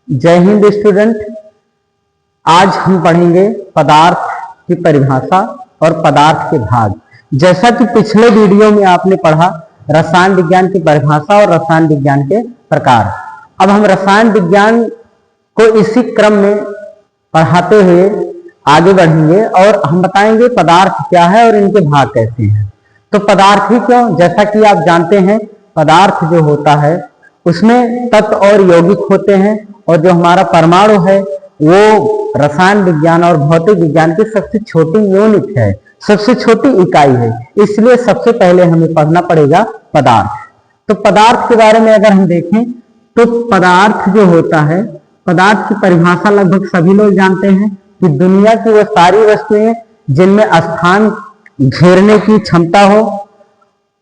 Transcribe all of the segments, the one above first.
जय हिंद स्टूडेंट। आज हम पढ़ेंगे पदार्थ की परिभाषा और पदार्थ के भाग। जैसा कि पिछले वीडियो में आपने पढ़ा रसायन विज्ञान की परिभाषा और रसायन विज्ञान के प्रकार। अब हम रसायन विज्ञान को इसी क्रम में पढ़ाते हुए आगे बढ़ेंगे और हम बताएंगे पदार्थ क्या है और इनके भाग कैसे हैं। तो पदार्थ ही क्यों, जैसा कि आप जानते हैं पदार्थ जो होता है उसमें तत्व और यौगिक होते हैं और जो हमारा परमाणु है वो रसायन विज्ञान और भौतिक विज्ञान की सबसे छोटी यूनिट है, सबसे छोटी इकाई है। इसलिए सबसे पहले हमें पढ़ना पड़ेगा पदार्थ। तो पदार्थ के बारे में अगर हम देखें तो पदार्थ जो होता है, पदार्थ की परिभाषा लगभग सभी लोग जानते हैं कि दुनिया की वो सारी वस्तुएं जिनमें स्थान घेरने की क्षमता हो,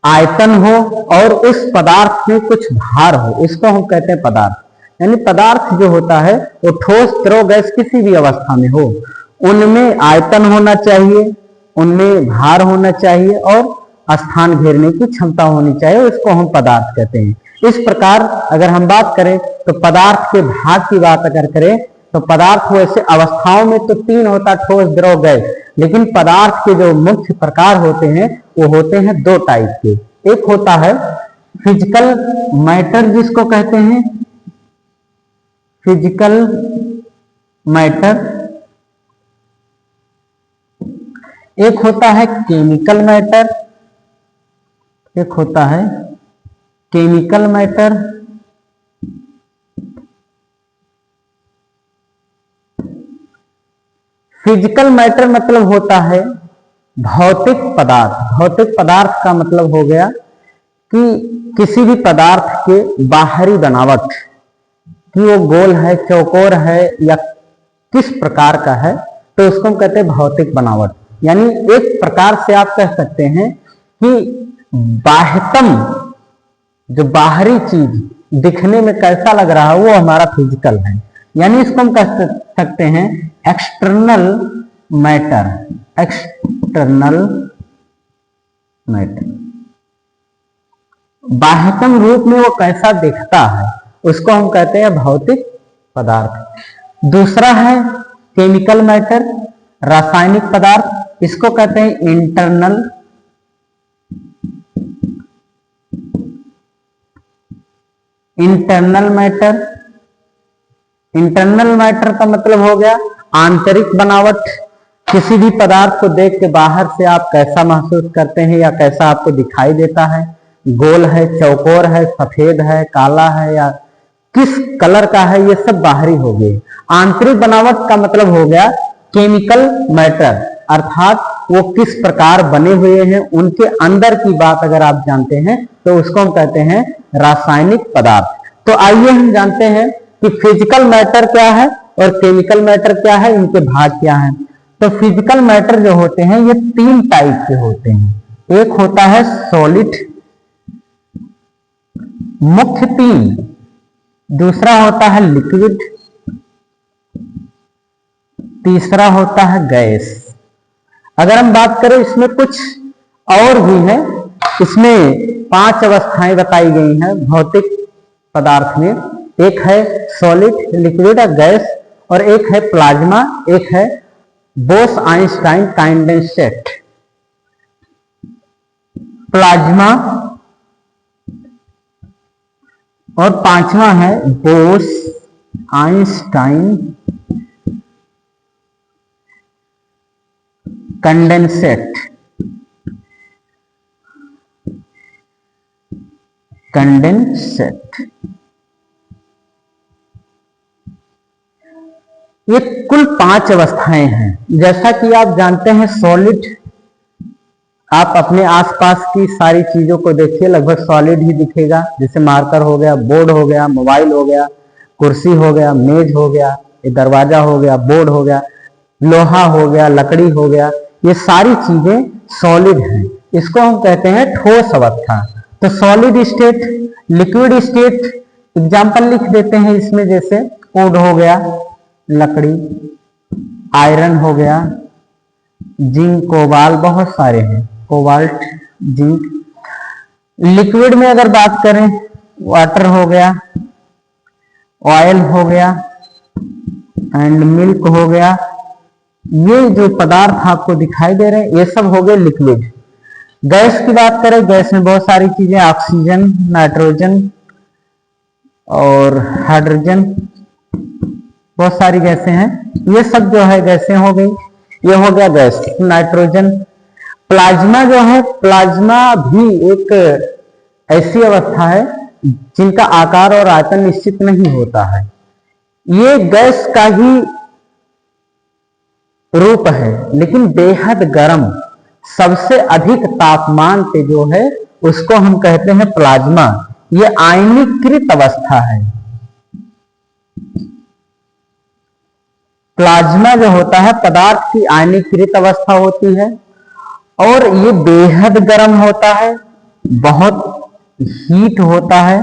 आयतन हो और उस पदार्थ में कुछ भार हो, इसको हम कहते हैं पदार्थ। यानी पदार्थ जो होता है वो ठोस, द्रव, गैस किसी भी अवस्था में हो, उनमें आयतन होना चाहिए, उनमें भार होना चाहिए और स्थान घेरने की क्षमता होनी चाहिए, उसको हम पदार्थ कहते हैं। इस प्रकार अगर हम बात करें तो पदार्थ के भाग की बात अगर करें तो पदार्थ वैसे अवस्थाओं में तो तीन होता, ठोस, द्रव, गैस, लेकिन पदार्थ के जो मुख्य प्रकार होते हैं वो होते हैं दो टाइप के। एक होता है फिजिकल मैटर जिसको कहते हैं फिजिकल मैटर, एक होता है केमिकल मैटर, एक होता है केमिकल मैटर। फिजिकल मैटर मतलब होता है भौतिक पदार्थ। भौतिक पदार्थ का मतलब हो गया कि किसी भी पदार्थ के बाहरी बनावट, कि वो गोल है, चौकोर है या किस प्रकार का है, तो उसको हम कहते हैं भौतिक बनावट। यानी एक प्रकार से आप कह सकते हैं कि बाह्यतम जो बाहरी चीज दिखने में कैसा लग रहा है वो हमारा फिजिकल है। यानी इसको हम कह सकते हैं एक्सटर्नल मैटर। एक्सटर्नल मैटर बाह्यतम रूप में वो कैसा दिखता है उसको हम कहते हैं भौतिक पदार्थ। दूसरा है केमिकल मैटर, रासायनिक पदार्थ, इसको कहते हैं इंटरनल मैटर। इंटरनल मैटर का मतलब हो गया आंतरिक बनावट। किसी भी पदार्थ को देख के बाहर से आप कैसा महसूस करते हैं या कैसा आपको दिखाई देता है, गोल है, चौकोर है, सफेद है, काला है या किस कलर का है, ये सब बाहरी हो गए। आंतरिक बनावट का मतलब हो गया केमिकल मैटर, अर्थात वो किस प्रकार बने हुए हैं, उनके अंदर की बात अगर आप जानते हैं तो उसको हम कहते हैं रासायनिक पदार्थ। तो आइए हम जानते हैं कि फिजिकल मैटर क्या है और केमिकल मैटर क्या है, इनके भाग क्या हैं। तो फिजिकल मैटर जो होते हैं ये तीन टाइप के होते हैं। एक होता है सॉलिड, मुख्य तीन। दूसरा होता है लिक्विड, तीसरा होता है गैस। अगर हम बात करें इसमें कुछ और भी है, इसमें 5 अवस्थाएं बताई गई हैं भौतिक पदार्थ में। एक है सॉलिड, लिक्विड और गैस, और एक है प्लाज्मा, एक है बोस-आइंस्टाइन कंडेंसेट। प्लाज्मा और पांचवा है बोस-आइंस्टाइन कंडेंसेट। ये कुल 5 अवस्थाएं हैं। जैसा कि आप जानते हैं सॉलिड, आप अपने आसपास की सारी चीजों को देखिए लगभग सॉलिड ही दिखेगा, जैसे मार्कर हो गया, बोर्ड हो गया, मोबाइल हो गया, कुर्सी हो गया, मेज हो गया, ये दरवाजा हो गया, बोर्ड हो गया, लोहा हो गया, लकड़ी हो गया, ये सारी चीजें सॉलिड हैं। इसको हम कहते हैं ठोस अवस्था। तो solid state, liquid state, example लिख देते हैं इसमें, जैसे वुड हो गया, लकड़ी, आयरन हो गया, जिंक, कोबाल्ट, बहुत सारे हैं, कोबाल्ट, जिंक। लिक्विड में अगर बात करें वाटर हो गया, ऑयल हो गया, एंड मिल्क हो गया। ये जो पदार्थ आपको दिखाई दे रहे हैं ये सब हो गए लिक्विड। गैस की बात करें, गैस में बहुत सारी चीजें, ऑक्सीजन, नाइट्रोजन और हाइड्रोजन, बहुत सारी गैसें हैं। ये सब जो है गैसें हो गई। ये हो गया गैस। नाइट्रोजन। प्लाज्मा जो है, प्लाज्मा भी एक ऐसी अवस्था है जिनका आकार और आयतन निश्चित नहीं होता है। ये गैस का ही रूप है, लेकिन बेहद गर्म, सबसे अधिक तापमान पे जो है उसको हम कहते हैं प्लाज्मा। ये आयनीकृत अवस्था है। प्लाज्मा जो होता है पदार्थ की आयनीकृत अवस्था होती है और ये बेहद गर्म होता है, बहुत हीट होता है।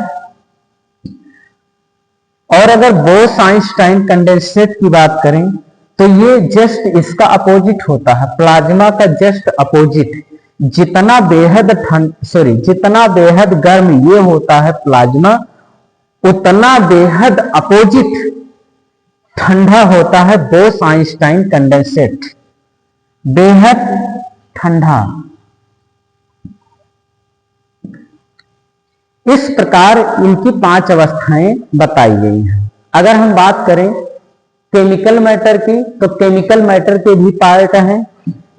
और अगर बोस-आइंस्टाइन कंडेंसेट की बात करें तो ये जस्ट इसका अपोजिट होता है, प्लाज्मा का जस्ट अपोजिट। जितना बेहद गर्म ये होता है प्लाज्मा, उतना बेहद अपोजिट ठंडा होता है बोस-आइंस्टाइन कंडेंसेट। बेहद ठंडा। इस प्रकार इनकी 5 अवस्थाएं बताई गई हैं। अगर हम बात करें केमिकल मैटर की, तो केमिकल मैटर के भी पार्ट हैं।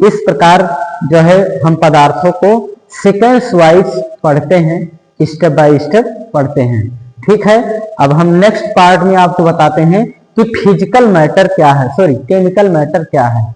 इस प्रकार जो है हम पदार्थों को सीक्वेंस वाइज पढ़ते हैं, स्टेप बाय स्टेप पढ़ते हैं। ठीक है, अब हम नेक्स्ट पार्ट में आपको बताते हैं कि फिजिकल मैटर क्या है, केमिकल मैटर क्या है।